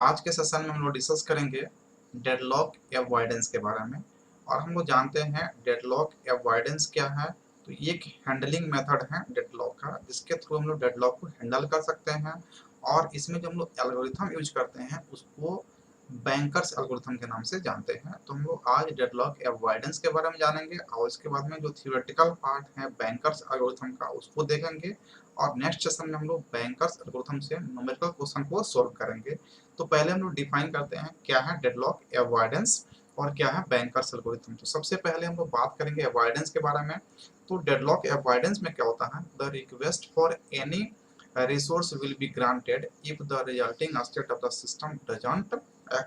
आज के सेशन में हम लोग डिस्कस करेंगे डेडलॉक अवॉइडेंस के बारे में। और हम लोग जानते हैं डेडलॉक अवॉइडेंस क्या है। तो ये एक हैंडलिंग मेथड है डेडलॉक का, जिसके थ्रू हम लोग डेडलॉक को हैंडल कर सकते हैं। और इसमें जो हम लोग एल्गोरिथम यूज करते हैं उसको बैंकर्स एल्गोरिथम के नाम से जानते हैं। तो हम लोग आज डेडलॉक अवॉइडेंस के बारे में जानेंगे और इसके बाद में जो थियोरेटिकल पार्ट है बैंकर्स एल्गोरिथम का उसको देखेंगे। और नेक्स्ट सेशन में हम लोग बैंकर्स एल्गोरिथम से न्यूमेरिकल क्वेश्चन को सॉल्व करेंगे। तो पहले हम लोग डिफाइन करते हैं क्या है डेडलॉक अवॉइडेंस और क्या है बैंकर्स एल्गोरिथम। तो सबसे पहले हम लोग बात करेंगे अवॉइडेंस के बारे में। तो डेडलॉक अवॉइडेंस में क्या होता है, the request for any resource will be granted if the resulting state of the system doesn't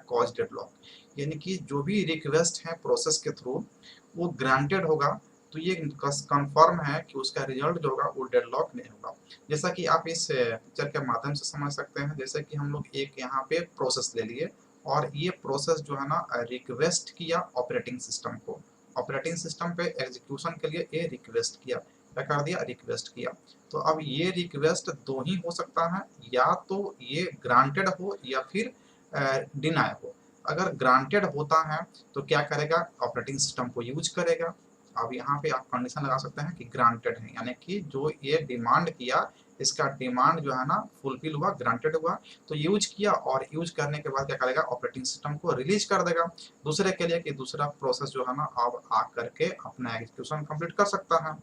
cause deadlock। यानी कि जो भी रिक्वेस्ट है प्रोसेस के थ्रू वो ग्रांटेड होगा, तो ये कंफर्म है कि उसका रिजल्ट जो होगा वो डेडलॉक नहीं होगा। जैसा कि आप इस पिक्चर के माध्यम से समझ सकते हैं, जैसे कि हम लोग एक यहाँ पे प्रोसेस ले लिए और ये प्रोसेस जो है ना रिक्वेस्ट किया ऑपरेटिंग सिस्टम को, ऑपरेटिंग सिस्टम पे एग्जीक्यूशन के लिए ये रिक्वेस्ट किया, क्या कर दिया, रिक्वेस्ट किया। तो अब ये रिक्वेस्ट दो ही हो सकता है, या तो ये ग्रांटेड हो या फिर डिनाई हो। अगर ग्रांटेड होता है तो क्या करेगा, ऑपरेटिंग सिस्टम को यूज करेगा। अब यहाँ पे आप कंडीशन लगा सकते हैं कि ग्रांटेड है, यानी कि जो ये डिमांड किया इसका डिमांड जो है ना फुलफिल हुआ, ग्रांटेड हुआ, तो यूज किया और यूज करने के बाद क्या करेगा, ऑपरेटिंग सिस्टम को रिलीज कर देगा दूसरे के लिए कि दूसरा प्रोसेस जो है ना अब आ करके अपना एग्जीक्यूशन कंप्लीट कर सकता है।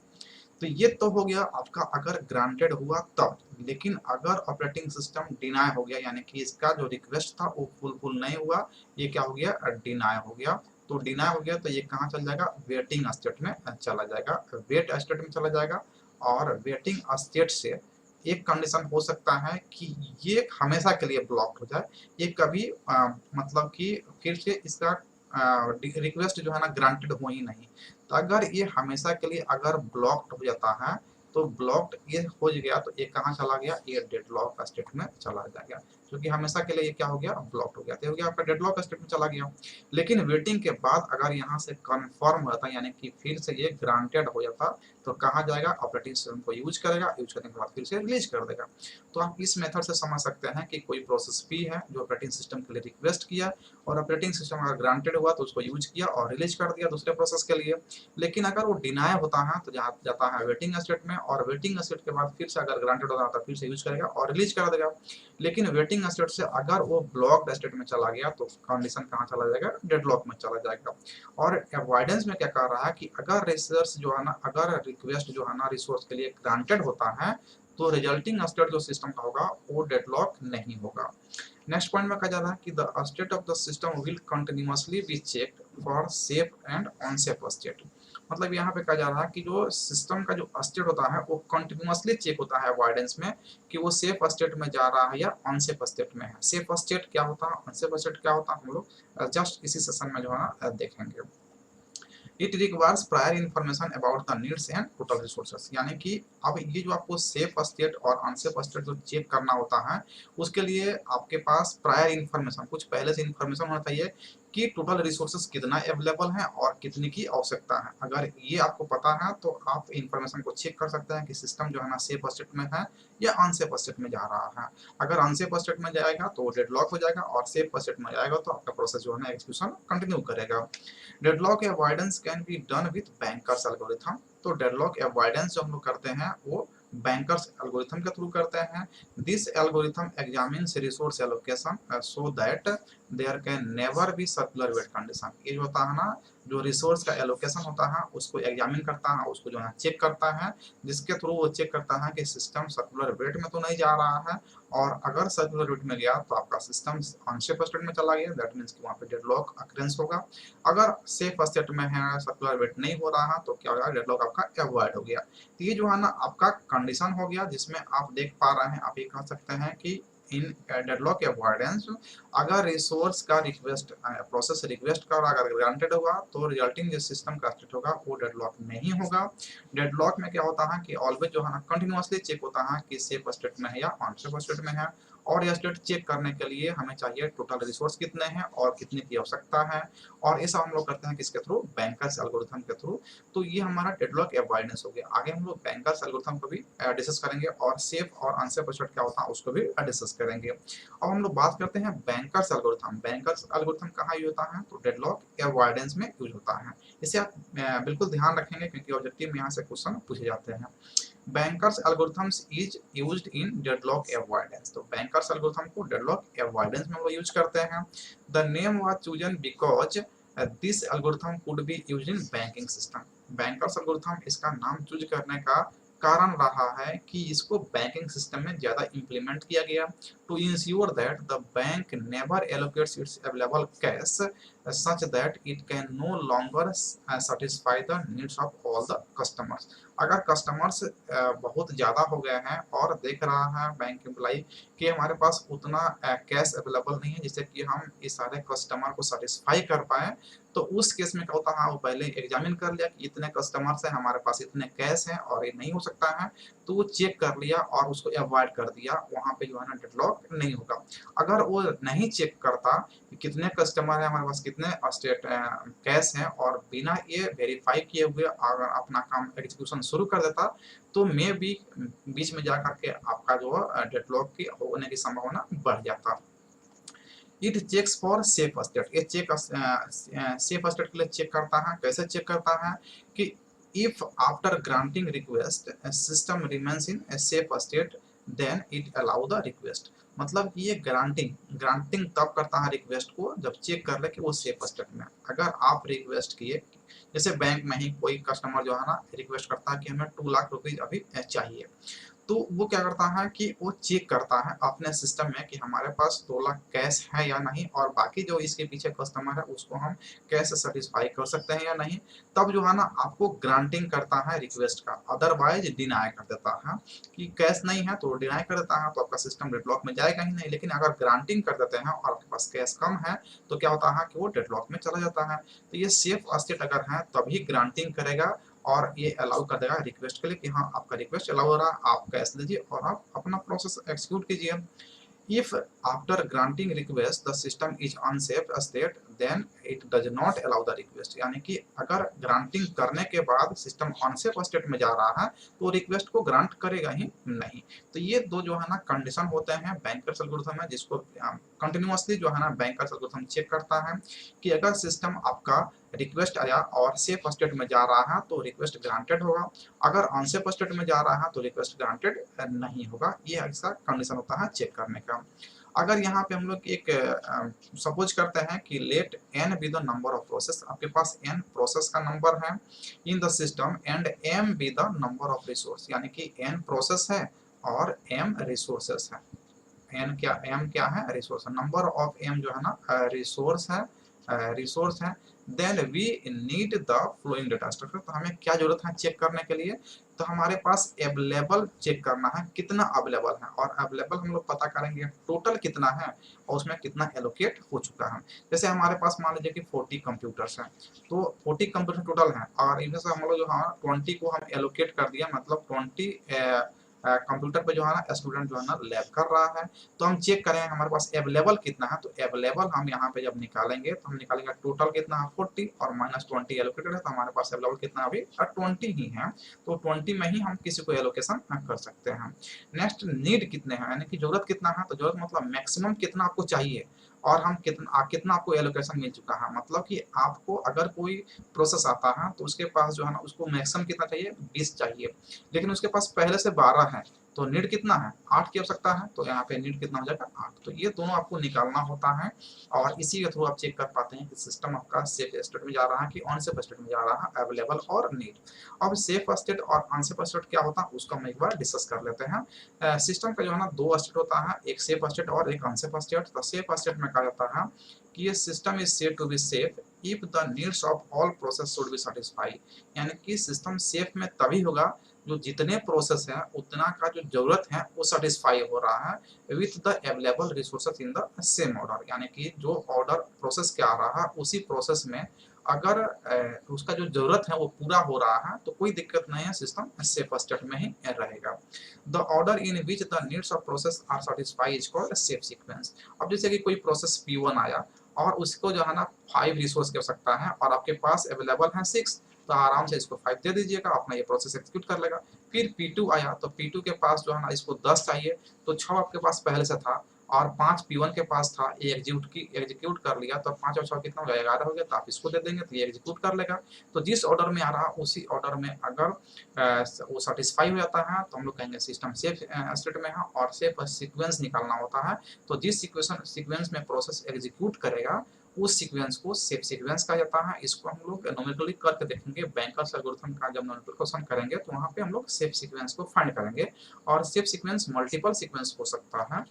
तो ये तो हो गया आपका अगर ग्रांटेड हुआ तब। लेकिन अगर ऑपरेटिंग सिस्टम डिनाई हो गया, यानी कि इसका जो रिक्वेस्ट था वो फुलफिल नहीं हुआ, ये क्या हो गया, डिनाई हो गया। तो डिनाई हो गया तो ये कहाँ चल जाएगा, वेटिंग स्टेट में चला जाएगा, वेट स्टेट में चला जाएगा। और वेटिंग स्टेट से एक कंडीशन हो सकता है कि ये हमेशा के लिए ब्लॉक हो जाए, ये कभी मतलब कि फिर से इसका रिक्वेस्ट जो है ना ग्रांटेड हो ही नहीं। तो अगर ये हमेशा के लिए अगर ब्लॉक्ड हो जाता है, तो ब्लॉक्ड ये हो गया तो ये कहाँ चला गया, ये डेडलॉक स्टेट में चला जाएगा, क्योंकि हमेशा के लिए ये क्या हो गया, ब्लॉक्ड हो गया, तो हो गया आपका डेडलॉक स्टेट में चला गया। लेकिन वेटिंग के बाद अगर यहाँ से कन्फर्म हो जाता, यानी कि फिर से ये ग्रांटेड हो जाता, तो कहाँ जाएगा, ऑपरेटिंग सिस्टम को यूज करेगा, यूज करने के बाद फिर से रिलीज कर देगा। तो आप इस मेथड से समझ सकते हैं कि कोई प्रोसेस पी है जो ऑपरेटिंग सिस्टम के लिए रिक्वेस्ट किया और ऑपरेटिंग सिस्टम अगर ग्रांटेड हुआ तो उसको यूज किया और रिलीज कर दिया दूसरे प्रोसेस के लिए। लेकिन अगर वो डिनाई होता है तो जाता है वेटिंग स्टेट में, और वेटिंग स्टेट के बाद फिर से अगर ग्रांटेड होता है तो फिर से यूज करेगा और रिलीज कर देगा। लेकिन वेटिंग स्टेट से अगर वो ब्लॉक्ड स्टेट में चला गया तो कंडीशन कहाँ चला जाएगा, डेडलॉक में चला जाएगा। और अवॉइडेंस में क्या कर रहा है कि अगर रिसोर्स जो है ना, अगर रिक्वेस्ट जो है ना रिसोर्स के लिए ग्रांटेड होता है तो रिजल्टिंग स्टेट जो सिस्टम का होगा वो डेडलॉक नहीं होगा। नेक्स्ट पॉइंट में कहा जा रहा है कि the state of the system will continuously be checked for safe and unsafe state. मतलब यहाँ पे कहा जा रहा है कि जो सिस्टम का जो स्टेट होता है वो कंटिन्यूअसली चेक होता है अवॉइडेंस में, कि वो सेफ स्टेट में जा रहा है या अनसेफ स्टेट में है। सेफ स्टेट क्या होता है, अनसेफ स्टेट क्या होता है, हम लोग जस्ट इसी सेशन में जो है ना देखेंगे। It requires prior information about the needs and total resources. यानी कि अब ये जो आपको सेफ स्टेट और अनसेफ स्टेट जो चेक करना होता है उसके लिए आपके पास प्रायर इन्फॉर्मेशन, कुछ पहले से इन्फॉर्मेशन होना चाहिए कि टोटल रिसोर्सेस कितना अवेलेबल है और कितनी की आवश्यकता है। अगर ये आपको पता है तो आप इन्फॉर्मेशन को चेक कर सकते हैं कि सिस्टम जो है ना सेफ स्टेट में है या अनसेफ स्टेट में जा रहा है। अगर अनसेफ स्टेट में जाएगा तो डेडलॉक हो जाएगा, और सेफ स्टेट में जाएगा तो आपका प्रोसेस जो है ना एग्जीक्यूशन कंटिन्यू करेगा। Deadlock avoidance can be done with bankers algorithm. तो डेडलॉक अवॉइडेंस जो हम लोग करते हैं वो बैंकर्स एल्गोरिथम के थ्रू करते हैं। This algorithm examines resource allocation so that there can never be circular wait condition. ये जो होता है ना, जो रिसोर्स का एलोकेशन होता है उसको एग्जामिन करता है, उसको जो है चेक करता है, जिसके थ्रू वो चेक करता है कि सिस्टम सर्कुलर वेट में तो नहीं जा रहा है। और अगर सर्कुलर वेट में गया तो आपका सिस्टम अनसेफ स्टेट में चला गया, दैट मीन्स कि वहाँ पे डेडलॉक अक्रेंस होगा। अगर सेफ स्टेट में है, सर्कुलर वेट नहीं हो रहा है, तो क्या होगा, डेडलॉक आपका अवॉइड हो गया। तो ये जो है ना आपका कंडीशन हो गया, जिसमें आप देख पा रहे हैं, आप ये कह सकते हैं कि इन डेडलॉक अवॉइडेंस अगर रिसोर्स का रिक्वेस्ट प्रोसेस रिक्वेस्ट का अगर ग्रांटेड होगा तो रिजल्टिंग जो सिस्टम का स्टेट होगा वो डेडलॉक नहीं होगा। डेडलॉक में क्या होता है कि ऑलवेज जो है ना कंटिन्यूअसली चेक होता है कि सेफ स्टेट में है या अनसेफ स्टेट में है। और यह स्टेट चेक करने के लिए हमें चाहिए टोटल रिसोर्स कितने हैं और कितने की आवश्यकता है, और ये सब हम लोग करते हैं किसके थ्रू, बैंकर्स एल्गोरिथम के थ्रू। तो ये हमारा डेडलॉक अवॉइडेंस हो गया। आगे हम लोग बैंकर्स एल्गोरिथम को भी डिस्कस करेंगे और सेफ और अनसेफ स्टेट क्या होता है उसको भी डिस्कस करेंगे। अब हम लोग बात करते हैं बैंकर्स एल्गोरिथम। बैंकर्स एल्गोरिथम कहाँ यूज होता है, तो डेडलॉक अवॉइडेंस में यूज होता है। इसे आप बिल्कुल ध्यान रखेंगे क्योंकि ऑब्जेक्टिव में यहाँ से क्वेश्चन पूछे जाते हैं। Bankers algorithms is used in deadlock avoidance. तो बैंकर्स एल्गोरिथम को डेडलॉक अवॉइडेंस में हम लोग यूज करते हैं। The name was chosen because this algorithm could be used in banking system. Bankers algorithm इसका नाम चूज करने का कारण रहा है कि इसको बैंकिंग सिस्टम में ज्यादा इंप्लीमेंट किया गया, to ensure that the bank never allocates its available cash such that it can no longer satisfy the needs of all the customers। अगर कस्टमर्स बहुत ज़्यादा हो गए हैं और देख रहा है बैंक एम्प्लाई कि हमारे पास उतना कैश अवेलेबल नहीं है जिससे कि हम इस सारे कस्टमर को सेटिस्फाई कर पाए, तो उस केस में क्या होता है, वो पहले एग्जामिन कर लिया कि इतने कस्टमर्स हैं, हमारे पास इतने कैश हैं और ये नहीं हो सकता है, तो वो चेक कर लिया और उसको अवॉइड कर दिया। वहाँ पे जो है ना डेडलॉक नहीं होगा। अगर वो नहीं चेक करता कि कितने कस्टमर है, हमारे पास कितने स्टेट कैश हैं, और बिना ये वेरीफाई किए हुए अगर अपना काम एग्जीक्यूशन शुरू कर देता, तो मे भी बीच में जाकर के आपका जो डेडलॉक की होने की संभावना बढ़ जाता। It checks for safe state. ये चेक सेफ स्टेट के लिए चेक करता है। कैसे चेक करता है कि if after granting request system remains in safe state then it allow the request. मतलब कि ये ग्रांटिंग तब करता है रिक्वेस्ट को जब चेक कर ले कि वो सेफ स्टेट में। अगर आप रिक्वेस्ट किए, जैसे बैंक में ही कोई कस्टमर जो है ना रिक्वेस्ट करता है कि हमें 2 लाख रुपीज अभी चाहिए, तो वो क्या करता है कि वो चेक करता है अपने सिस्टम में कि हमारे पास 2 लाख कैश है या नहीं, और बाकी जो इसके पीछे कस्टमर है उसको हम कैश सेटिस्फाई कर सकते हैं या नहीं। तब जो है ना आपको ग्रांटिंग करता है रिक्वेस्ट का, अदरवाइज डिनाई कर देता है कि कैश नहीं है तो डिनाई कर देता है, तो आपका सिस्टम डेडलॉक में जाएगा ही नहीं। लेकिन अगर ग्रांटिंग कर देते हैं और आपके पास कैश कम है तो क्या होता है कि वो डेडलॉक में चला जाता है। तो ये सेफ स्टेट अगर है तभी ग्रांटिंग करेगा और ये अलाउ कर देगा रिक्वेस्ट के लिए कि हाँ आपका रिक्वेस्ट अलाउ हो रहा है, आप कैश लीजिए और आप अपना प्रोसेस एक्सिक्यूट कीजिए। If after granting request the system is unsafe state then it does not allow the request। यानी कि अगर ग्रांटिंग करने के बाद सिस्टम अनसेफ स्टेट में जा रहा है तो रिक्वेस्ट को ग्रांट करेगा ही नहीं। तो ये दो जो है ना कंडीशन होते हैं बैंकर्स एल्गोरिथम में, जिसको कंटिन्यूअसली जो है ना बैंकर्स एल्गोरिथम चेक करता है कि अगर सिस्टम आपका रिक्वेस्ट आया और सेफ स्टेट में जा रहा है तो रिक्वेस्ट ग्रांटेड होगा, अगर अनसेफ स्टेट में जा रहा है तो रिक्वेस्ट ग्रांटेड नहीं होगा। ये ऐसा कंडीशन होता है चेक करने का। अगर यहाँ पे हम लोग एक सपोज करते हैं कि let n be the number of process, आपके पास n प्रोसेस का नंबर है in the system and m be the number of resource, यानी कि n प्रोसेस है और m रिसोर्सेस है। m क्या है, रिसोर्स है। नंबर ऑफ m जो है ना रिसोर्स है। Then we need the following data structure. तो हमें क्या जरूरत है चेक करने के लिए, तो हमारे पास अवेलेबल चेक करना है कितना अवेलेबल है, और अवेलेबल हम लोग पता करेंगे टोटल कितना है और उसमें कितना एलोकेट हो चुका है। जैसे हमारे पास मान लीजिए कि 40 कंप्यूटर्स हैं, तो 40 कंप्यूटर टोटल हैं और इनमें से हम लोग जो है 20 को हम एलोकेट कर दिया, मतलब 20 कंप्यूटर पे जो है ना स्टूडेंट जो है ना लैब कर रहा है। तो हम चेक करें हमारे पास अवेलेबल कितना है, तो अवेलेबल हम यहाँ पे जब निकालेंगे तो हम निकालेंगे टोटल कितना है 40 और -20 एलोकेटेड है, तो हमारे पास अवेलेबल कितना अभी 20 ही है। तो 20 में ही हम किसी को एलोकेशन कर सकते हैं। नेक्स्ट नीड कितने हैं, यानी कि जरूरत कितना है, तो जरूरत मतलब मैक्सिमम कितना आपको चाहिए और हम कितना आपको एलोकेशन मिल चुका है। मतलब कि आपको अगर कोई प्रोसेस आता है तो उसके पास जो है ना उसको मैक्सिमम कितना चाहिए, 20 चाहिए, लेकिन उसके पास पहले से 12 है, तो नीड कितना है, 8 की आवश्यकता है, तो यहाँ पे नीड कितना हो जाएगा 8। तो ये दोनों आपको निकालना होता है और इसी के थ्रू आप चेक कर पाते हैं कि सिस्टम आपका सेफ स्टेट में जा रहा है कि अनसेफ स्टेट में जा रहा है, अवेलेबल और नीड। अब सेफ स्टेट और अनसेफ स्टेट क्या होता है उसको हम एक बार डिस्कस कर लेते हैं। सिस्टम का जो है ना 2 स्टेट होता है, एक सेफ स्टेट और एक अनसेफ स्टेट। तो सेफ स्टेट में कहा जाता है कि ये system is said to be safe if the needs of all process should be satisfy. यानी कि सिस्टम सेफ में तभी होगा जो जितने प्रोसेस हैं उतना का जो जरूरत है वो सेटिस्फाई हो रहा है with the available resources in the same order. यानी कि जो ऑर्डर प्रोसेस के आ रहा है उसी प्रोसेस में अगर उसका जो ज़रूरत है वो पूरा हो रहा है तो कोई दिक्कत नहीं है, सिस्टम सेफ स्टेट में ही रहेगा। The order in which the needs of process are satisfy is called safe sequence. अब जैसे कि कोई प्रोसेस P1 आया और उसको जो है ना 5 रिसोर्स की आवश्यकता है और आपके पास अवेलेबल है 6, तो आराम से इसको 5 दे दीजिएगा, अपना ये प्रोसेस एग्जीक्यूट कर लेगा। फिर P2 आया तो P2 के पास जो है ना इसको 10 चाहिए, तो 6 आपके पास पहले से था और 5 P1 के पास था, ये एग्जीक्यूट कर लिया, तो 5 और 6 कितना हो गया, 11 हो गया, तो आप इसको दे देंगे तो ये एग्जीक्यूट कर लेगा। तो जिस ऑर्डर में आ रहा उसी ऑर्डर में अगर वो सेटिस्फाई हो जाता है तो हम लोग कहेंगे सिस्टम सेफ स्टेट में है। और सेफ सीक्वेंस निकालना होता है, तो जिस सीक्वेंस में प्रोसेस एग्जीक्यूट करेगा उस सीक्वेंस को सेफ सीक्वेंस कहा जाता है। इसको हम लोग न्यूमेरिकली करके देखेंगे, बैंकर्स एल्गोरिथम का जब न्यूमेरिकल क्वेश्चन करेंगे तो वहाँ पे हम लोग सेफ सीक्वेंस को फाइंड करेंगे। और सेफ सीक्वेंस मल्टीपल सीक्वेंस हो सकता है।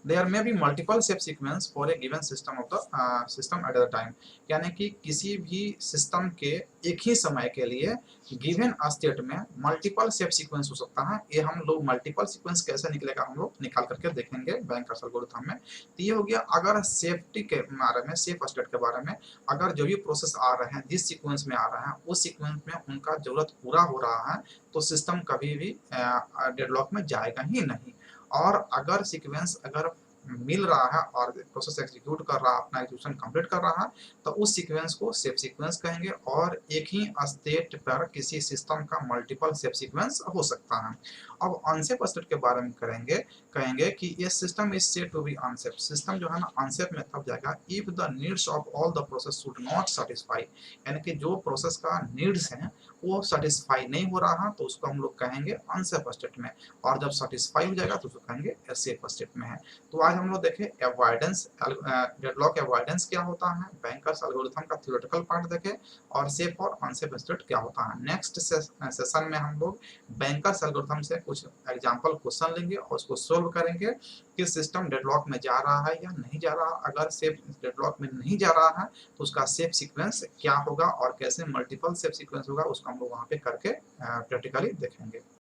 There may be multiple step sequence for a given system of the system at a time, यानी कि किसी भी सिस्टम के एक ही समय के लिए गिवन स्टेट में मल्टीपल स्टेप सीक्वेंस हो सकता है। ये हम लोग मल्टीपल सीक्वेंस कैसे निकलेगा हम लोग निकाल करके देखेंगे बैंकर्स एल्गोरिथम में। तो ये हो गया अगर सेफ्टी के बारे में, सेफ स्टेट के बारे में, अगर जो भी प्रोसेस आ रहे हैं जिस सीक्वेंस में आ रहा है उस सीक्वेंस में उनका जरूरत पूरा हो रहा है तो सिस्टम कभी भी डेडलॉक में जाएगा ही नहीं। और अगर सीक्वेंस अगर मिल रहा है और प्रोसेस एग्जीक्यूट कर रहा है, अपना एग्जीक्यूशन कंप्लीट कर रहा है, तो उस सीक्वेंस को सेफ सीक्वेंस कहेंगे। और एक ही स्टेट पर किसी सिस्टम का मल्टीपल सेफ सीक्वेंस हो सकता है। अब अनसेफ स्टेट के बारे में कहेंगे कि ये system is said to be unsafe. System जो है ना अनसेफ में तब जाएगा if the needs of all the process should not satisfy, यानी कि जो प्रोसेस का नीड्स है वो सेटिस्फाई नहीं हो रहा है तो उसको हम लोग कहेंगे अनसेफ स्टेट में। और जब सेटिस्फाई हो जाएगा तो उसको कहेंगे सेफ स्टेट में है। तो आज हम लोग देखें अवॉइडेंस, डेडलॉक अवॉइडेंस क्या होता है, बैंकर्स एल्गोरिथम का थ्योरेटिकल पार्ट देखें, और सेफ और अनसेफ स्टेट क्या होता है। नेक्स्ट सेशन में हम लोग बैंकर्स एल्गोरिथम से कुछ एग्जांपल क्वेश्चन लेंगे और उसको सोल्व करेंगे कि सिस्टम डेडलॉक में जा रहा है या नहीं जा रहा। अगर सेफ डेडलॉक में नहीं जा रहा है तो उसका सेफ सीक्वेंस क्या होगा और कैसे मल्टीपल सेफ सीक्वेंस होगा, उसको हम लोग वहाँ पे करके प्रैक्टिकली देखेंगे।